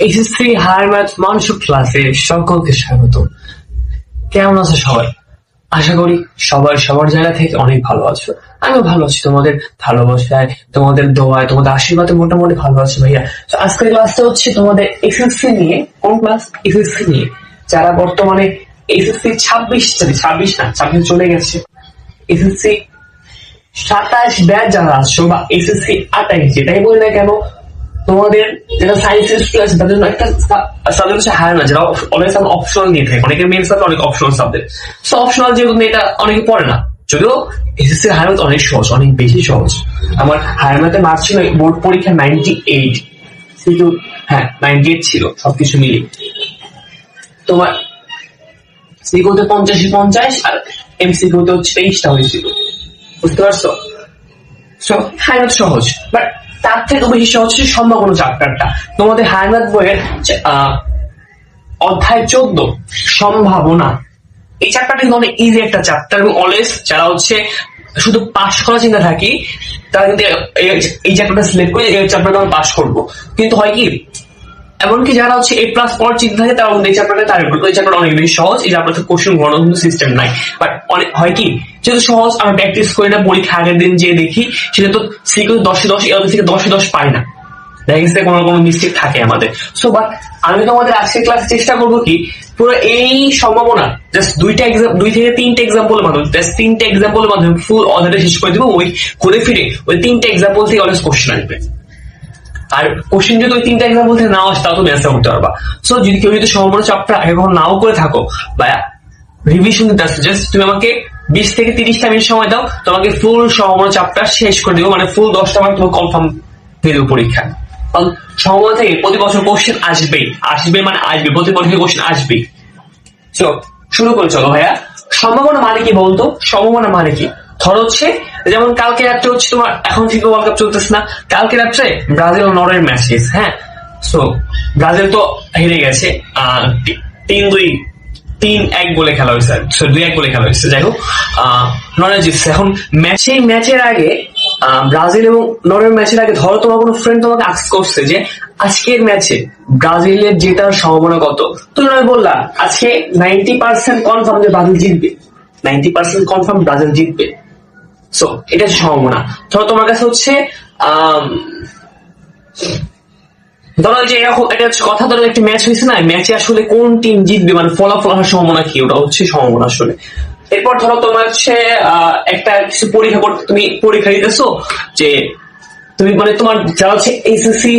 HSC higher math মানসিক ক্লাসে সকলকে স্বাগত। কেমন আছো সবাই? আশা করি সবাই সবার জায়গা থেকে অনেক ভালো আছো। আমিও ভালো আছি, তোমাদের ভালোবাসায়, তোমাদের দোয়ায়, তোমাদের আশীর্বাদে মোটামুটি ভালো আছি ভাইয়া। তো আজকের ক্লাসটা হচ্ছে তোমাদের এসএসসি নিয়ে। কোন ক্লাস? এসএসসি নিয়ে। যারা বর্তমানে এসএসসি 26 চলে গেছে, এসএসসি 27 ব্যাচ যারা আসছো বা এসএসসি 28 যেটাই বলি না কেন, তোমাদের যারা সায়েন্স আছে তাদের জন্য একটা সাবজেক্ট হচ্ছে হায়ার ম্যাথ, যারা অলওয়েজ অপশনাল নিয়ে থাকে। অনেকে মেন্স থাকে, অনেক অপশনাল সাবজেক্ট। সো অপশনাল যেহেতু এটা অনেকে পড়ে না, যদিও এসএসসি হায়ার ম্যাথ অনেক সহজ, অনেক বেশি সহজ। আমার হায়ার ম্যাথে মার্ক ছিল বোর্ড পরীক্ষা 98, কিন্তু 98 ছিল সবকিছু মিলিয়ে। তোমার সিকিউতে 50 আর এমসিকিউতে হচ্ছে 23টা হয়েছিল, বুঝতে পারছো? সো হায়ার ম্যাথ সহজ, বাট তার থেকে বেশি সহজ হচ্ছে সম্ভাবনা চ্যাপ্টারটা। তোমাদের হায়ার ম্যাথ বইয়ের অধ্যায় 14 সম্ভাবনা, এই চ্যাপ্টারটা কিন্তু অনেক ইজি একটা চ্যাপ্টার, এবং অলওয়েজ যারা হচ্ছে শুধু পাস করা চিন্তা থাকি তারা কিন্তু এই চ্যাপ্টারটা সিলেক্ট করে এই চ্যাপ্টারটা আমরা পাস করবো। কিন্তু হয় কি, এমনকি যারা হচ্ছে A+ পড়ার চিন্তা থাকে তারা এই চ্যাপ্টারটা টার্গেট করবে। এই চ্যাপ্টারটা অনেক বেশি সহজ, এই চ্যাপ্টার কোশ্চেন ঘোরানোর কিন্তু সিস্টেম নাই। বাট অনেক হয় কি, যেহেতু সহজ আমরা প্র্যাকটিস করি না, পরীক্ষা আগের দিন যে দেখি সেটা তো সিকিউ 10-10 এর থেকে 10-10 পাই না, দেখা গেছে কোনো মিস্টেক থাকে আমাদের। সো বাট আমি তোমাদের আজকের ক্লাসে চেষ্টা করবো কি, পুরো এই সম্ভাবনা জাস্ট 2 থেকে 3টে এক্সাম্পলের মাধ্যমে, জাস্ট 3টে এক্সাম্পলের মাধ্যমে ফুল অধ্যায়টা শেষ করে দিব। ওই ঘুরে ফিরে ওই 3টে এক্সাম্পল থেকে অলওয়েজ কোশ্চেন আসবে। আর কোশ্চেন যদি ওই 3টে এক্সাম্পল থেকে নাও আসে তাও তুমি অ্যান্সার করতে পারবা। সো যদি কেউ যদি সম্ভাবনা চ্যাপ্টার আগে কখনো নাও করে থাকো বা রিভিশন দিতে আসছো, জাস্ট তুমি আমাকে 20 থেকে 30টা মিনিট সময় দাও, তোমাকে ফুল সম্ভাবনা চ্যাপ্টার শেষ করে দিব, মানে ফুল 10টা মার্ক তোমাকে কনফার্ম দিয়ে দেবো পরীক্ষা। কারণ সম্ভাবনা থেকে প্রতি বছর কোশ্চেন আসবেই, প্রতি পরীক্ষায় কোশ্চেন আসবেই। চলো শুরু করে চলো ভাইয়া। সম্ভাবনা মানে কি বলতো? সম্ভাবনা মানে কি, ধরো হচ্ছে যেমন কালকে রাত্রে হচ্ছে তোমার, এখন ফিফা ওয়ার্ল্ড কাপ চলতেছে না, কালকে রাত্রে ব্রাজিল ও নরওয়ের ম্যাচ গেছে। সো ব্রাজিল তো হেরে গেছে 3-1 বলে খেলা হয়েছে, 2-1 বলে খেলা হয়েছে। যাই হোক, নরওয়ে জিতছে। এখন ম্যাচের আগে ব্রাজিল এবং নরওয়ে ম্যাচের আগে ধরো তোমার কোনো ফ্রেন্ড তোমাকে আস্ক করছে যে আজকের ম্যাচে ব্রাজিলের জেতার সম্ভাবনা কত, তুমি বললা আজকে 90% কনফার্ম যে ব্রাজিল জিতবে, 90% কনফার্ম ব্রাজিল জিতবে। সো এটা হচ্ছে সম্ভাবনা। ধরো তোমার কাছে হচ্ছে ধরো যে এরকম এটা হচ্ছে কথা, ধরো একটা ম্যাচ হয়েছে না, ম্যাচে আসলে কোন টিম জিতবে, মানে ফলাফল আসার সম্ভাবনা কি, ওটা হচ্ছে সম্ভাবনা আসলে। এরপর ধরো তোমার হচ্ছে একটা কিছু পরীক্ষা করতে, তুমি পরীক্ষা দিতেছো, যে তুমি মানে তোমার যারা হচ্ছে এসএসসি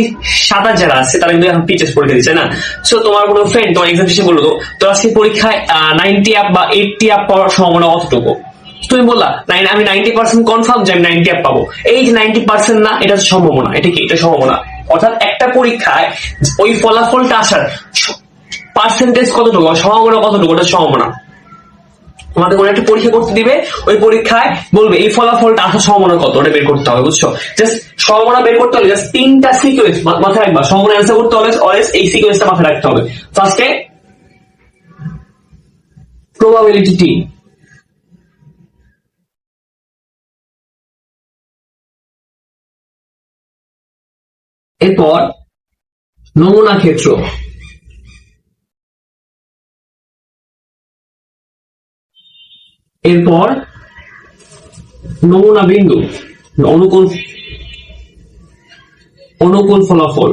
27 যারা আছে তারা কিন্তু এখন টিচার্স পরীক্ষা দিচ্ছে না। সো তোমার কোনো ফ্রেন্ড তোমার এক্সাম শেষে বললো তো আজকে পরীক্ষায় 90 আপ বা 80 আপ পাওয়ার সম্ভাবনা কতটুকু, তুমি বললা আমি 90% কনফার্ম যে আমি 90 আপ পাবো। এই যে 90% না, এটা হচ্ছে সম্ভাবনা। এটা কি? এটা সম্ভাবনা। অর্থাৎ একটা পরীক্ষায় ওই ফলাফলটা আসার পার্সেন্টেজ কতটুকু, সম্ভাবনা কতটুকু, ওটা সম্ভাবনা। তোমাকে কোনো একটা পরীক্ষা করতে দিবে, ওই পরীক্ষায় বলবে এই ফলাফলটা আসার সম্ভাবনা কত, ওটা বের করতে হবে, বুঝছো? জাস্ট সম্ভাবনা বের করতে হলে জাস্ট 3টা সিকোয়েন্স মাথায় রাখবা। সম্ভাবনা অ্যান্সার করতে হলে অলওয়েজ এই সিকোয়েন্সটা মাথায় রাখতে হবে। ফার্স্টে প্রবাবিলিটি টি, এরপর নমুনা ক্ষেত্র, এরপর নমুনা বিন্দু, অনুকূল ফলাফল,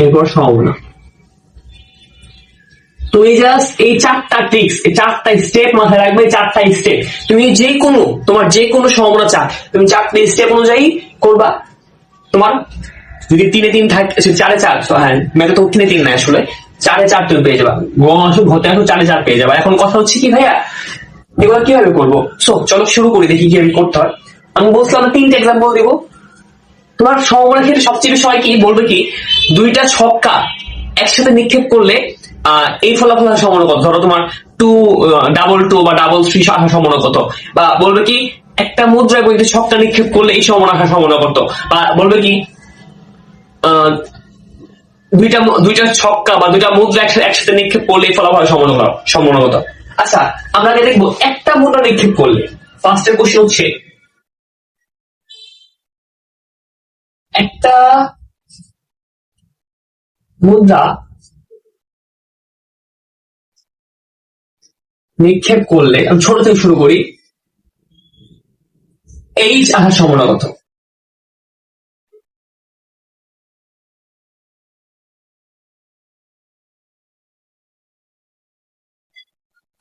এরপর সম্ভাবনা। তুমি জাস্ট এই 4টা ট্রিক্স, এই 4টা স্টেপ মাথায় রাখবে। 4টা স্টেপ তুমি তোমার যে কোনো সম্ভাবনা তুমি 4টে স্টেপ অনুযায়ী করবা। তোমার যদি 3-3 থাকে, 4-4, ম্যাথে তো 3-3 নাই, আসলে 4-4 তুমি পেয়ে যাবা। ঘতে আসো 4-4 পেয়ে যাবা। এখন কথা হচ্ছে কি ভাইয়া, এগুলো কিভাবে করবো? চলো শুরু করি, দেখি কিভাবে করতে হয়। আমি বলছিলাম 3টে এক্সাম্পল দিব। তোমার সম্ভাবনার ক্ষেত্রে সবচেয়ে বেশি হয় কি, বলবে কি 2টা ছক্কা একসাথে নিক্ষেপ করলে এই ফলাফল আসার সম্ভাবনা কত। ধরো তোমার 2-2 বা 3 আসার সম্ভাবনা কত, বা বলবে কি একটা মুদ্রায় বইতে ছক্কা নিক্ষেপ করলে এই সম্ভাবনা আসার সম্ভাবনা কত, বা বলবে কি দুইটা ছক্কা বা 2টা মুদ্রা একসাথে নিক্ষেপ করলে এই ফলাফল সম্ভাবনা কত। আচ্ছা, আমরা দেখবো একটা মুদ্রা নিক্ষেপ করলে। ফার্স্টের কোশ্চেন হচ্ছে একটা মুদ্রা নিক্ষেপ করলে, আমি ছোট থেকে শুরু করি, এইচ আসার সম্ভাবনা কত?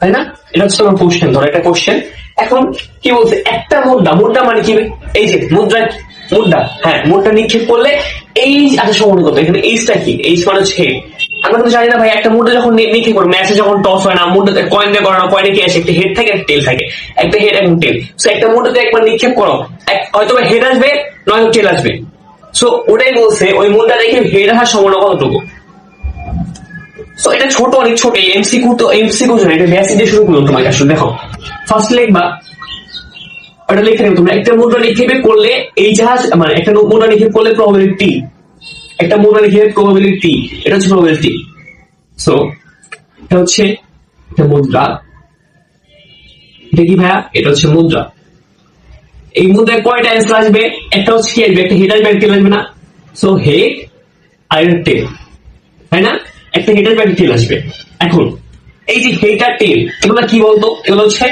তাই না? এটা হচ্ছে আমার কোশ্চেন, ধরো একটা কোশ্চেন। এখন কি বলছে, একটা মুদ্রা, মুদ্রা মানে কি, এই যে মুদ্রা, মুদ্রা, হ্যাঁ মুদ্রা নিক্ষেপ করলে এই আসার সম্ভাবনা কত? এখানে এইচটা কি? এইচ মানে হচ্ছে হেড। আমরা কিন্তু জানি না ভাই, একটা মুদ্রা যখন নিক্ষেপ করে, ম্যাচে যখন টস হয় না, মুদ্রা কয়েন দিয়ে করানো, কয়েনে কি আসে, একটা হেড থাকে একটা টেল থাকে, একটা হেড এবং টেল। সো একটা মুদ্রাতে একবার নিক্ষেপ করো, হয়তো হেড আসবে নয়তো টেল আসবে। সো ওটাই বলছে ওই মুদ্রা দেখে হেড আসার সম্ভাবনা কতটুকু। তো এটা ছোট, অনেক ছোট, এমসিকিউ তো এমসিকিউ না, এটা বেসিক দিয়ে শুরু করলাম তোমাকে। আসলে দেখো, ফার্স্ট লিখবা, ওটা লিখে নেবে তোমরা, একটা মুদ্রা নিক্ষেপে করলে এই জাহাজ, মানে একটা মুদ্রা নিক্ষেপ করলে প্রবাবিলিটি, একটা মুদ্রা নিক্ষেপে প্রবাবিলিটি, এটা হচ্ছে প্রবাবিলিটি। সো এটা হচ্ছে একটা মুদ্রা, এটা কি ভাইয়া? এটা হচ্ছে মুদ্রা। এই মুদ্রায় কয়টা অ্যান্সার আসবে? একটা হচ্ছে কি আসবে, একটা হেড আসবে, একটা টেল আসবে না? সো হেড আর একটা টেল, তাই না? একটা হেড আসবে, একটা টেল আসবে। এখন এই যে হেড আর টেল, এগুলো কি বলতো? এগুলো হচ্ছে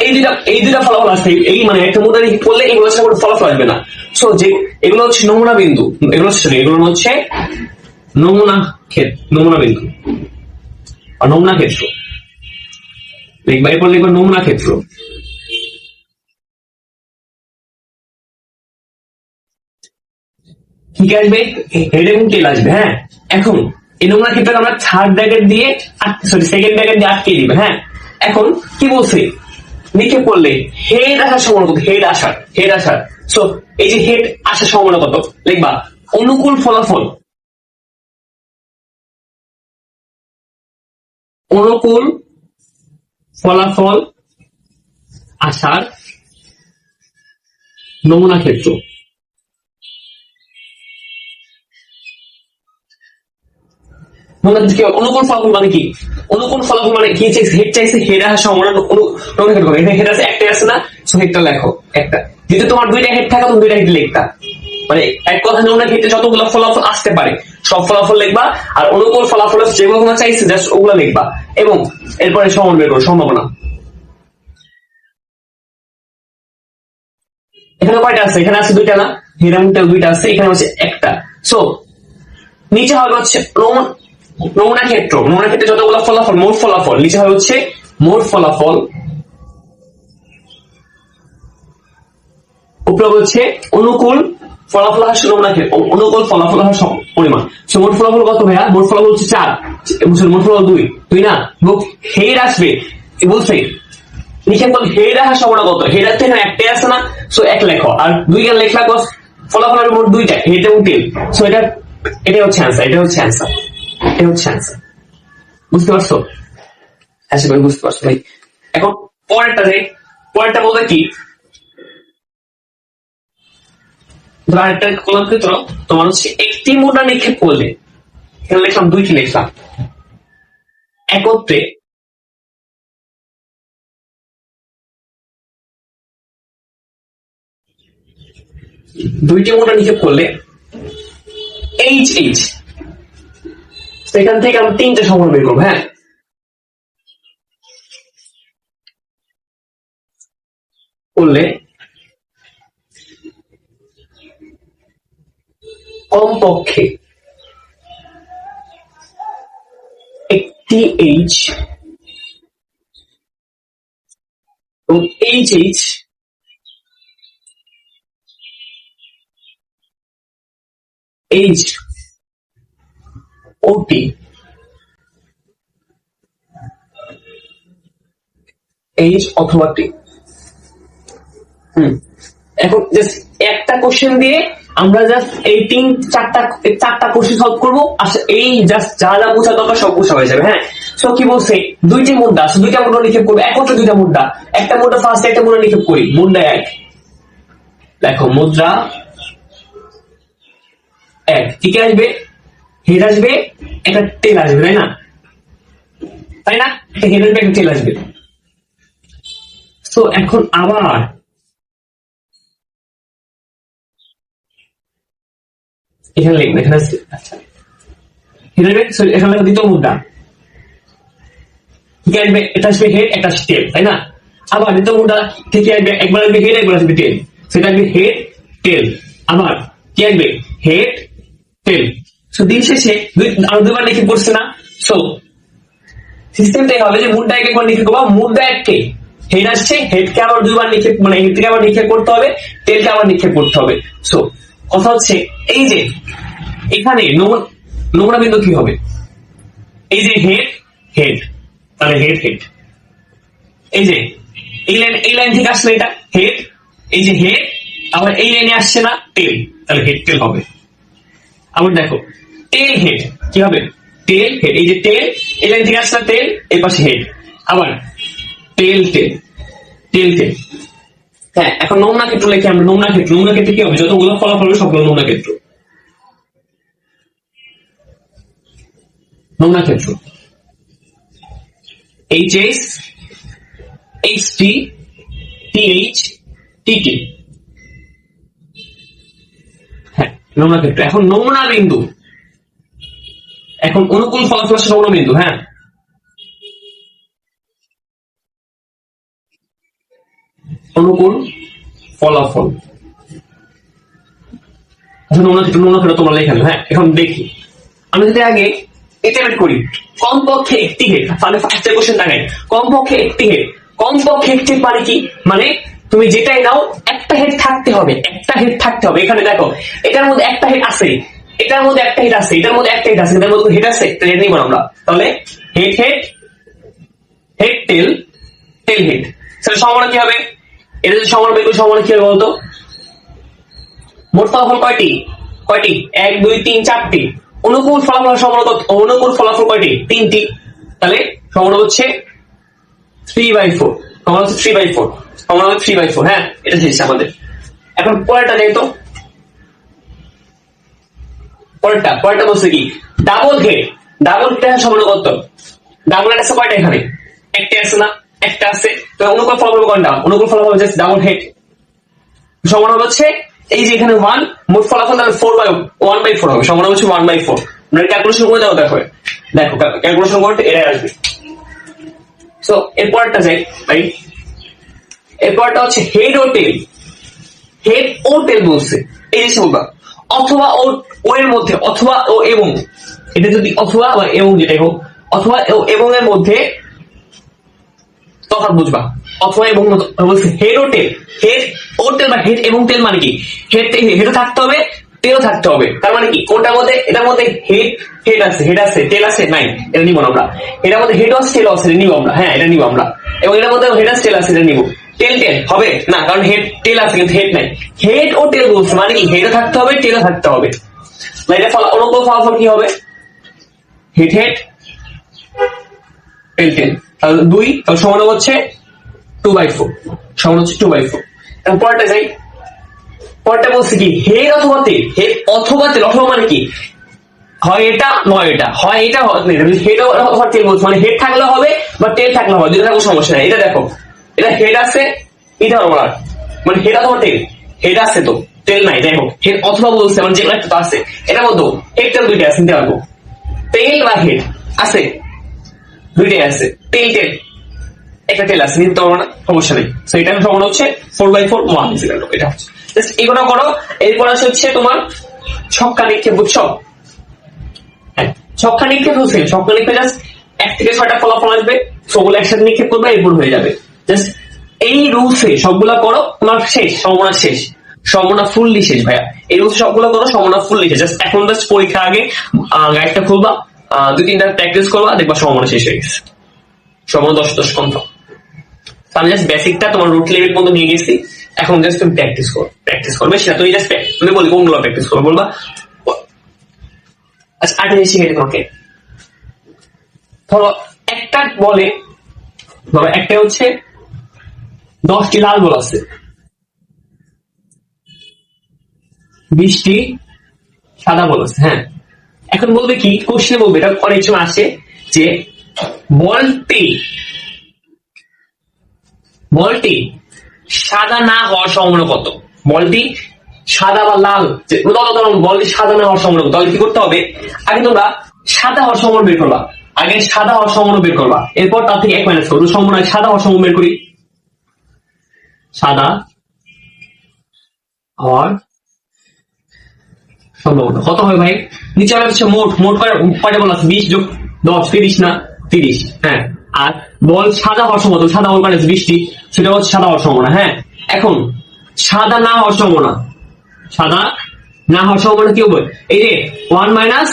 এই দুইটা ফলাফল আসবে, এই মানে একটা মুদ্রা করলে এগুলো হচ্ছে কোনো ফলাফল আসবে না। সো যে এগুলো হচ্ছে নমুনা বিন্দু, এগুলো হচ্ছে নমুনা বিন্দু আর নমুনা ক্ষেত্র। লিখবা, এরপর লিখবা নমুনা ক্ষেত্র। কি আসবে? হেড এবং টেল আসবে। হ্যাঁ, এখন এই নমুনা ক্ষেত্রকে আমরা থার্ড ব্র্যাকেট দিয়ে, সরি সেকেন্ড ব্র্যাকেট দিয়ে আটকে দিবে। হ্যাঁ, এখন কি বলছে, নিক্ষেপ করলে হেড আসার সম্ভাবনা কত? হেড আসার। সো এই যে হেড আসার সম্ভাবনা কত, লিখবা অনুকূল ফলাফল, অনুকূল ফলাফল আসার নমুনা ক্ষেত্র। অনুকূল ফলাফল মানে কি? অনুকূল ফলাফল মানে কি? হেড চাইছে, হেড আসার সম্ভাবনা নমুনা ক্ষেত্র। এখানে হেড আছে, একটাই আছে না? সো হেডটা লেখো একটা। যদি তোমার দুইটা হেড থাকে, তুমি দুইটা হেড লিখতা, মানে এক কথা নমুনা ক্ষেত্রে যতগুলো ফলাফল আসতে পারে সব ফলাফল লিখবা, আর অনুকূল ফলাফল যেগুলো তোমরা চাইছে জাস্ট ওগুলো লিখবা, এবং এরপরে সমান বের করো সম্ভাবনা। এখানে কয়টা আছে? এখানে আছে দুইটা না? হেড এবং টেল দুইটা আছে, এখানে হচ্ছে একটা। সো নিচে হবে হচ্ছে নমুনা ক্ষেত্র, নমুনা ক্ষেত্রে যতগুলো ফলাফল, মোট ফলাফল, নিচে হবে হচ্ছে মোট ফলাফল, উপরে হচ্ছে অনুকূল ফলাফল হার নমুনা ক্ষেত্র, অনুকূল ফলাফল হার পরিমাণ। সো মোট ফলাফল কত ভাইয়া? মোট ফলাফল হচ্ছে 4, মোট ফলাফল 2 না? হেড আসবে বলছে, নিক্ষেপ করলে হেড আসার সম্ভাবনা কত? হেড আসতে এখানে একটাই আসছে না? সো এক লেখো, আর দুই কেন লেখলা? ফলাফল হবে মোট দুইটা, হেড এবং টেল। সো এটাই হচ্ছে অ্যান্সার, এটা হচ্ছে অ্যান্সার। বুঝতে পারছো? আশা করি বুঝতে পারছো ভাই। এখন পরেরটা বলতে কি, আরেকটা কলাম ক্ষেত্র তোমার হচ্ছে একটি মুদ্রা নিক্ষেপ করলে, এখানে লিখলাম দুইটি, লিখলাম একত্রে দুইটি মুদ্রা নিক্ষেপ করলে এইচ, এখান থেকে আমরা তিনটে সম্ভাবনা বের করবো। হ্যাঁ, করলে কমপক্ষে একটি এইচ এবং এইচ ওটি, এইচ অথবা টি। এখন জাস্ট একটা কোশ্চেন দিয়ে আমরা জাস্ট এই চারটা কোশ্চেন সলভ করবো, আর এই জাস্ট যা যা বোঝা দরকার সব বোঝা হয়ে যাবে। হ্যাঁ, সো কি বলছে, দুইটা মুদ্রা নিক্ষেপ করবো, একত্রে দুইটা মুদ্রা, একটা মুদ্রা ফার্স্ট, একটা মুদ্রা নিক্ষেপ করি, মুদ্রা এক। দেখো মুদ্রা এক, ঠিক আসবে, হেড আসবে, একটা টেল আসবে, তাই না? একটা হেড আসবে, একটা টেল আসবে। তো এখন আবার এখানে লিখবে, এখানে আচ্ছা এখানে দ্বিতীয় মুদ্রা কি আসবে, এটা আসবে হেড, একটা আসবে টেল, তাই না? আবার দ্বিতীয় মুদ্রা থেকে আসবে, একবার আসবে হেড, একবার আসবে টেল, সেটা আসবে হেড টেল, আবার কি আসবে হেড টেল। সো দিন শেষে আরো দুবার লিখে পড়ছে না? সো সিস্টেমটাই হবে যে মুদ্রা একবার লিখে করবো, মুদ্রা এককে হেড আসছে, হেডকে আবার দুইবার নিক্ষেপ, মানে হেডকে আবার নিক্ষেপ করতে হবে, টেলকে আবার নিক্ষেপ করতে হবে। সো কথা হচ্ছে এই যে এখানে নমুনা বিন্দু কি হবে, এই যে হেড হেড, তাহলে হেড হেড, এই যে এই লাইন থেকে আসলে এটা হেড, এই যে হেড, আবার এই লাইনে আসছে না টেল, তাহলে হেড টেল হবে। আবার দেখো টেল হেড কি হবে, টেল হেড, এই যে টেল, এই লাইন থেকে আসছে না টেল, এই পাশে হেড, আবার টেল টেল টেল টেল। হ্যাঁ, এখন নমুনা ক্ষেত্র লিখে আমরা, নমুনা ক্ষেত্রে কি হবে, যতগুলো ফলাফল হবে সবগুলো নমুনা ক্ষেত্র। নমুনা ক্ষেত্র এইচএস এইচটি টিএইচ টিটি, হ্যাঁ নমুনা ক্ষেত্র। এখন নমুনা বিন্দু, এখন অনুকূল ফলাফল আসছে নমুনা বিন্দু, হ্যাঁ অনুকূল ফলাফল নমুনা ক্ষেত্র তোমরা লেখা। হ্যাঁ এখন দেখি, আমি যদি আগে এটামেট করি কমপক্ষে একটি হেড, তাহলে ফার্স্টের কোশ্চেন দেখায় কমপক্ষে একটি হেড, কমপক্ষে একটি মানে কি, মানে তুমি যেটাই নাও একটা হেড থাকতে হবে, একটা হেড থাকতে হবে। এখানে দেখো এটার মধ্যে একটা হেড আছে, এটার মধ্যে একটা হেড আছে, এটার মধ্যে একটা হেড আছে, এটার মধ্যে হেড আছে, হেড নিব আমরা, তাহলে হেড হেড হেড টেল টেল হেড। সেটা সম্ভাবনা কি হবে, এটা যদি সম্ভাবনা বের করি সম্ভাবনা কি হবে বলতো, মোট ফলাফল কয়টি, কয়টি 1 2 3 4টি, অনুকূল ফলাফল সম্ভাবনা, অনুকূল ফলাফল কয়টি 3টি, তাহলে সম্ভাবনা হচ্ছে 3/4, সম্ভাবনা হচ্ছে 3/4, সম্ভাবনা হচ্ছে 3/4। হ্যাঁ এটা শেষ আমাদের। এখন পরেরটা নেই তো, পরেরটা বলছে কি ডাবল হেড, ডাবল হেড সম্ভাবনা কত, ডাবল হেড আছে কয়টা, এখানে একটা আছে না, একটা আছে, তো অনুকূল ফলাফল কোনটা, অনুকূল ফলাফল হচ্ছে ডাবল হেড, সম্ভাবনা হচ্ছে এই যে এখানে 1, মোট ফলাফল তাহলে 1/4 হবে, সম্ভাবনা হচ্ছে 1/4। আমরা ক্যালকুলেশন করে দাও, দেখো দেখো ক্যালকুলেশন করতে এটাই আসবে। সো এরপরটা যাই ভাই, এরপরটা হচ্ছে হেড ও টেল, হেড ও টেল বলছে, এই যে বলবা অথবা ও এর মধ্যে, অথবা ও এবং, এটা যদি অথবা বা এবং যেটাই হোক, অথবা এবং এর মধ্যে তফাৎ বুঝবা, অথবা এবং বলছে হেড ও টেল, হেড ও টেল বা হেড এবং টেল মানে কি, হেডও থাকতে হবে, টেলও থাকতে হবে, তার মানে কি কোনটার মধ্যে, এটার মধ্যে হেড আছে, হেড আছে, টেল আছে নাই, এটা নিব আমরা, এটার মধ্যে হেড আছে, টেল আছে, এটা নিব আমরা, হ্যাঁ এটা নিব আমরা, এবং এটার মধ্যে হেড আছে, টেল আছে, এটা নিব। টেল টেল হবে না, কারণ হেড টেল আছে কিন্তু হেড নাই, হেড ও টেল বলছে মানে কি হেডও থাকতে হবে, টেলও থাকতে হবে। এটা অনুকূল ফলাফল কি হবে, হেড হেড টেল টেল, তাহলে 2, তাহলে সমান হচ্ছে 2/4, সমান হচ্ছে 2/4। এখন পরেরটা যাই, পরেরটা বলছে কি হেড অথবা তেল, হেড অথবা তেল, অথবা মানে কি হয় এটা নয় এটা, হয় এটা হেড অথবা তেল বলছে, মানে হেড থাকলে হবে বা তেল থাকলে হবে, দুটো থাকলে সমস্যা নাই। এটা দেখো এটা হেড আছে, এটা বলার মানে হেড অথবা তেল, হেড আছে তো তেল নাই, যাই হোক হেড অথবা বলছে মানে যেগুলো একটা আছে, এটার মধ্যে হেড তেল দুইটা আছে, নিতে পারবো, তেল বা হেড আছে দুইটাই আছে, তেল টেল একটা তেল আছে, নিতে পারবো না, সমস্যা নেই। তো এটা সমান হচ্ছে 4/4 1, এটা হচ্ছে জাস্ট এগুলো করো। এরপর হচ্ছে তোমার ছক্কা নিক্ষেপ, বুঝছো? হ্যাঁ ছক্কা নিক্ষেপ হচ্ছে, ছক্কা নিক্ষেপ জাস্ট 1 থেকে 6টা ফলাফল আসবে, সবগুলো একসাথে নিক্ষেপ করবে, এরপর হয়ে যাবে। জাস্ট এই রুলসে সবগুলা করো, তোমার শেষ, সম্ভাবনা শেষ, সম্ভাবনা ফুললি শেষ ভাইয়া। এই রুলসে সবগুলো করো, সম্ভাবনা ফুললি শেষ। জাস্ট এখন জাস্ট পরীক্ষা আগে গাইডটা খুলবা, 2-3টা প্র্যাকটিস করবা, দেখবা সম্ভাবনা শেষ হয়ে গেছে, সম্ভাবনা 10 কনফার্ম। আমি জাস্ট বেসিকটা তোমার রুট লেভেল পর্যন্ত নিয়ে গেছি, এখন জাস্ট তুমি প্র্যাকটিস করবে সেটা, তুমি জাস্ট তুমি বলি কোনগুলো প্র্যাকটিস করবে বলবা। আচ্ছা আরেকটা জিনিস শিখেছি তোমাকে, ধরো একটা বলে, ধরো একটা হচ্ছে 10টি লাল বল আছে, 20টি সাদা বল আছে, হ্যাঁ এখন বলবে কি কোশ্চেন বলবে, এটা অনেক সময় আসে যে বলটি সাদা না হওয়ার সম্ভাবনা কত, বলটি সাদা বা লাল, বলটি সাদা না হওয়ার সম্ভাবনা, তাহলে কি করতে হবে, আগে তোমরা সাদা হওয়ার সম্ভাবনা বের করবা, আগে সাদা হওয়ার সম্ভাবনা বের করবা, এরপর তার থেকে 1 মাইনাস করবো, সম্ভাবনা সাদা হওয়ার সম্ভাবনা বের করি, সাদা হওয়ার সম্ভাবনা কত হয় ভাই, নিচে হচ্ছে মোট কয়টা বল আছে, 20 যোগ 10 30 না 30, হ্যাঁ। আর বল সাদা হওয়ার সম্ভাবনা, সাদা বল মানে 20টি, সেটা হচ্ছে সাদা হওয়ার সম্ভাবনা, হ্যাঁ। এখন সাদা না হওয়ার সম্ভাবনা, সাদা না হওয়ার সম্ভাবনা কি হবে, এই যে 1 মাইনাস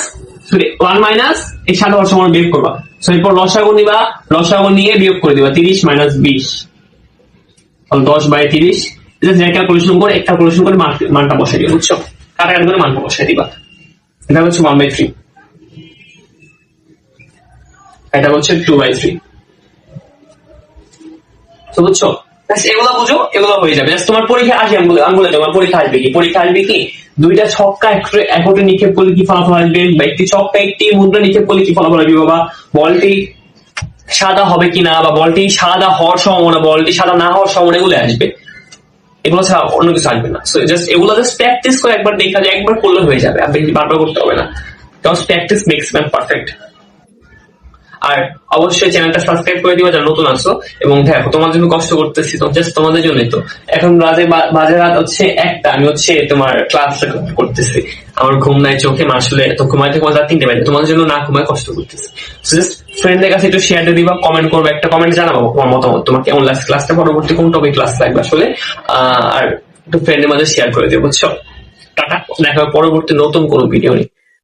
এই সাদা হওয়ার সম্ভাবনা বের করবা, এরপর লসাগু নিবা, লসাগু নিয়ে বিয়োগ করে দিবা, 30 মাইনাস 20 10/30, ক্যালকুলেশন করে মানটা বসাই দিবা, বুঝছো, কাটাকাটি করে মানটা বসাই দিবা, এটা হচ্ছে 1/3, এটা হচ্ছে 2/3, তো বুঝছো, এগুলো বুঝো, এগুলো হয়ে যাবে। তোমার পরীক্ষা আসবে, আমি বলে তোমার পরীক্ষা আসবে কি, পরীক্ষা আসবে কি, দুইটা ছক্কা একটে নিক্ষেপ করলে কি ফলাফল আসবে, বা একটি ছক্কা একটি মুদ্রা নিক্ষেপ করলে কি ফলাফল আসবে, বাবা বলটি সাদা হবে কিনা, বা বলটি সাদা হওয়ার সম্ভাবনা, বলটি সাদা না হওয়ার সম্ভাবনা, এগুলো আসবে, এগুলো ছাড়া অন্য কিছু আসবে না। এগুলো জাস্ট প্র্যাকটিস করে একবার দেখা যায়, একবার করলে হয়ে যাবে, আর বেশি বারবার করতে হবে না, just practice makes man perfect. আর অবশ্যই চ্যানেলটা সাবস্ক্রাইব করে দিবা যারা নতুন আসো, এবং দেখো তোমার জন্য কষ্ট করতেছি তো, জাস্ট তোমাদের জন্যই তো। এখন বাজে রাত হচ্ছে 1টা, আমি হচ্ছে তোমার ক্লাস করতেছি, আমার ঘুম নাই চোখে, আসলে তো ঘুমাইতে 3টে বাজে, তোমাদের জন্য না ঘুমায় কষ্ট করতেছি। জাস্ট ফ্রেন্ডদের কাছে একটু শেয়ার দিয়ে দিবা, কমেন্ট করবে, একটা কমেন্ট জানাবো তোমার মতামত, তোমার কেমন লাগছে ক্লাসটা, পরবর্তী কোন টপিক ক্লাস লাগবে আসলে, আর একটু ফ্রেন্ডের মাঝে শেয়ার করে দিও, বুঝছো। টাটা, দেখা হবে পরবর্তী নতুন কোনো ভিডিও নিয়ে।